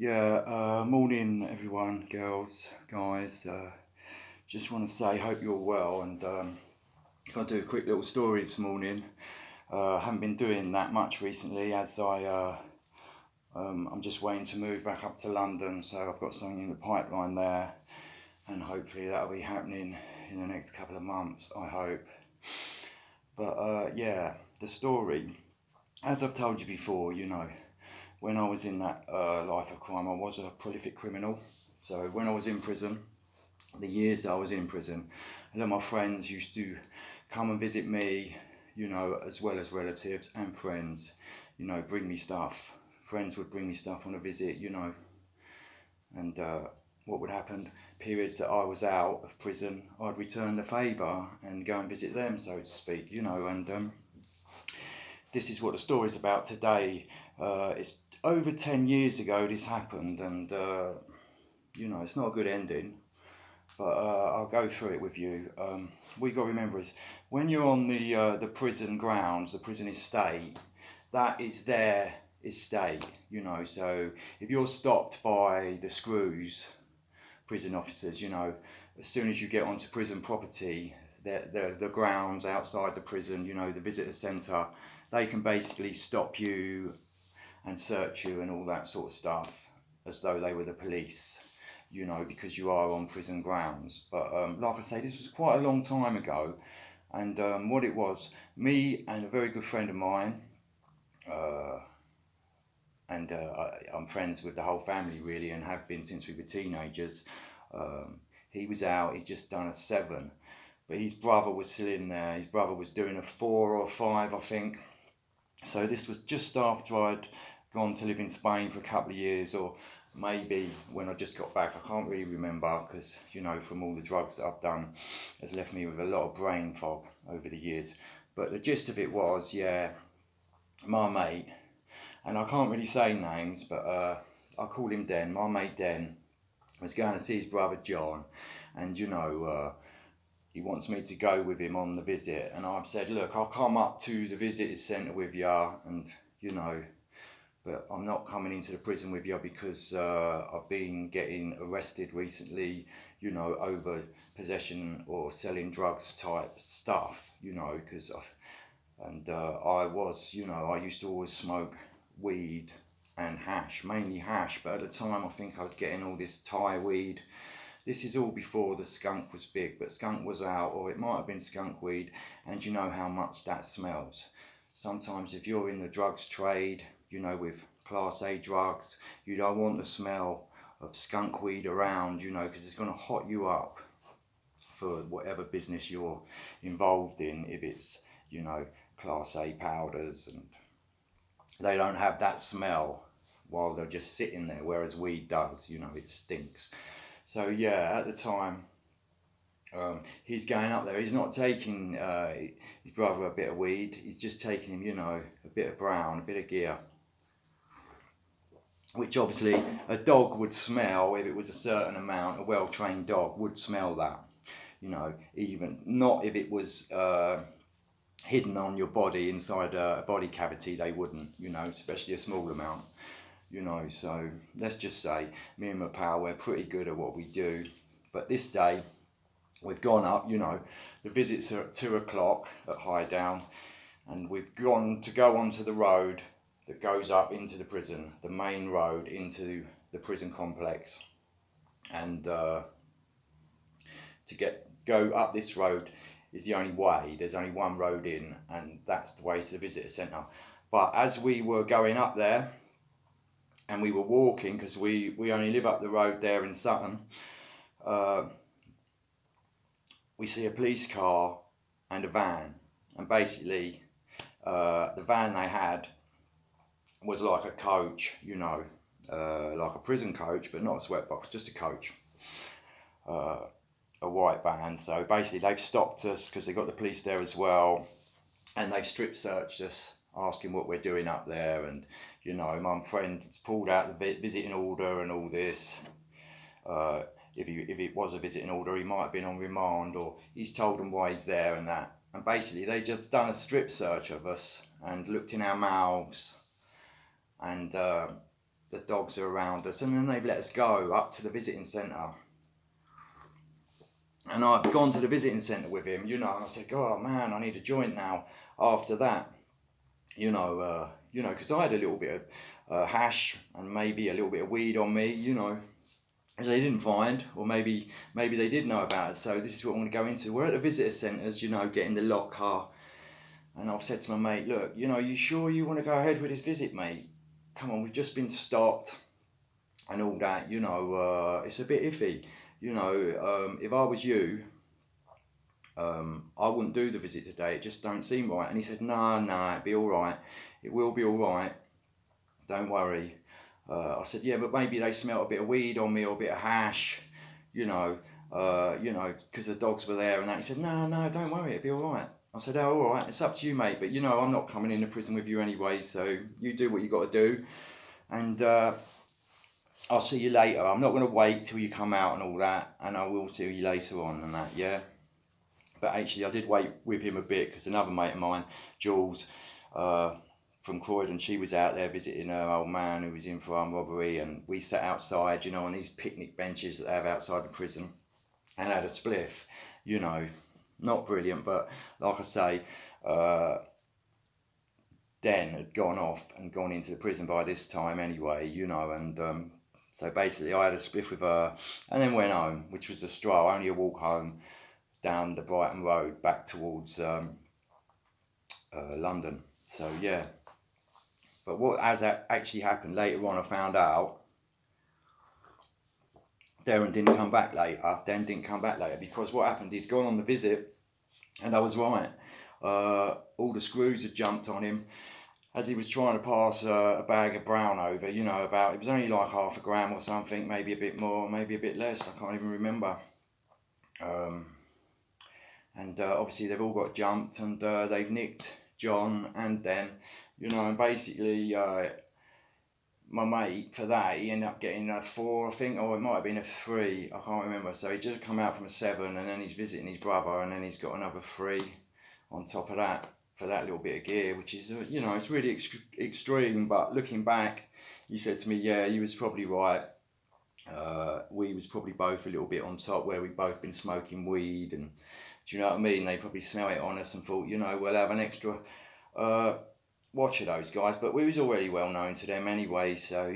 Morning everyone, girls, guys. Just want to say, hope you're well, and I'll do a quick little story this morning. Haven't been doing that much recently, as I'm just waiting to move back up to London, so I've got something in the pipeline there, and hopefully that'll be happening in the next couple of months, I hope. But the story, as I've told you before, when I was in that life of crime, I was a prolific criminal. So when I was in prison, the years that I was in prison, a lot of my friends used to come and visit me, as well as relatives and friends, bring me stuff. Friends would bring me stuff on a visit, and what would happen, periods that I was out of prison, I'd return the favour and go and visit them, so to speak, and this is what the story's about today. It's over 10 years ago this happened, and it's not a good ending, but I'll go through it with you. What you got to remember is when you're on the prison grounds, the prison estate, that is their estate, so if you're stopped by the screws, prison officers, as soon as you get onto prison property, the grounds outside the prison, the visitor centre, they can basically stop you and search you and all that sort of stuff as though they were the police, because you are on prison grounds. But like I say, this was quite a long time ago, and what it was, me and a very good friend of mine, and I'm friends with the whole family really, and have been since we were teenagers. He was out, he'd just done a 7, but his brother was still in there. His brother was doing a 4 or 5, I think. So this was just after I'd gone to live in Spain for a couple of years, or maybe when I just got back. I can't really remember because, from all the drugs that I've done, has left me with a lot of brain fog over the years. But the gist of it was, my mate, and I can't really say names, but I call him Den, my mate Den, was going to see his brother John, and he wants me to go with him on the visit, and I've said, look, I'll come up to the visitors centre with you, and but I'm not coming into the prison with you because I've been getting arrested recently, over possession or selling drugs type stuff, because I was, I used to always smoke weed and hash, mainly hash, but at the time I think I was getting all this Thai weed. This is all before the skunk was big, but skunk was out, or it might have been skunk weed, and you know how much that smells. Sometimes if you're in the drugs trade, with class A drugs, you don't want the smell of skunk weed around, because it's going to hot you up for whatever business you're involved in, if it's, class A powders, and they don't have that smell while they're just sitting there, whereas weed does, it stinks. So at the time, he's going up there. He's not taking his brother a bit of weed. He's just taking him, a bit of brown, a bit of gear, which obviously a dog would smell if it was a certain amount. A well-trained dog would smell that, even not if it was hidden on your body inside a body cavity. They wouldn't, especially a small amount. So let's just say me and my pal, we're pretty good at what we do. But this day, we've gone up, the visits are at 2 o'clock at Highdown, and we've gone to go onto the road that goes up into the prison, the main road into the prison complex. And to go up this road is the only way. There's only one road in, and that's the way to the visitor centre. But as we were going up there, and we were walking, because we only live up the road there in Sutton, we see a police car and a van. And basically, the van they had was like a coach, like a prison coach, but not a sweatbox, just a coach. A white van. So basically they've stopped us because they've got the police there as well, and they've strip searched us, asking what we're doing up there. And my friend's pulled out the visiting order and all this. If it was a visiting order, he might have been on remand, or he's told them why he's there and that. And basically they just done a strip search of us and looked in our mouths, and the dogs are around us, and then they've let us go up to the visiting centre. And I've gone to the visiting centre with him, and I said, oh man, I need a joint now after that, because I had a little bit of hash and maybe a little bit of weed on me, they didn't find, or maybe they did know about it. So this is what I want to go into. We're at the visitor centres, getting the locker, and I've said to my mate, look, you sure you want to go ahead with this visit, mate? Come on, we've just been stopped and all that, it's a bit iffy. If I was you, I wouldn't do the visit today. It just don't seem right. And he said, no, it'll be all right. It will be all right. Don't worry. I said, yeah, but maybe they smelt a bit of weed on me or a bit of hash, because the dogs were there and that. He said, no, don't worry, it'll be all right. I said, oh, all right, it's up to you, mate. But, I'm not coming into prison with you anyway, so you do what you got to do. And I'll see you later. I'm not going to wait till you come out and all that. And I will see you later on and that, yeah. But actually, I did wait with him a bit because another mate of mine, Jules, from Croydon, she was out there visiting her old man who was in for armed robbery, and we sat outside, on these picnic benches that they have outside the prison, and had a spliff, not brilliant, but like I say, Den had gone off and gone into the prison by this time anyway, and so basically I had a spliff with her and then went home, which was a stroll, only a walk home down the Brighton Road back towards London. So yeah. But what has actually happened later on, I found out Darren didn't come back later. Den didn't come back later because what happened, he'd gone on the visit, and I was right. All the screws had jumped on him as he was trying to pass a bag of brown over, it was only like 0.5 gram or something, maybe a bit more, maybe a bit less, I can't even remember. And obviously they've all got jumped, and they've nicked John and Den, and basically my mate for that, he ended up getting a 4, I think, or it might have been a 3, I can't remember. So he just come out from a 7, and then he's visiting his brother, and then he's got another 3 on top of that for that little bit of gear, which is, it's really extreme. But looking back, he said to me, yeah, you was probably right. We was probably both a little bit on top, where we both been smoking weed, and do you know what I mean? They probably smell it on us and thought, we'll have an extra watch of those guys. But we was already well known to them anyway, so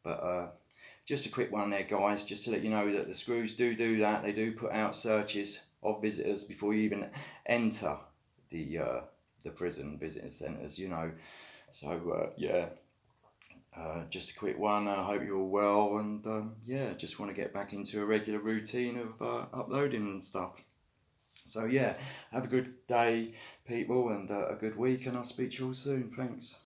But just a quick one there, guys, just to let you know that the screws do that. They do put out searches of visitors before you even enter the prison visiting centres, So yeah. Just a quick one. I hope you're all well, and just want to get back into a regular routine of uploading and stuff. So yeah, have a good day, people, and a good week, and I'll speak to you all soon. Thanks.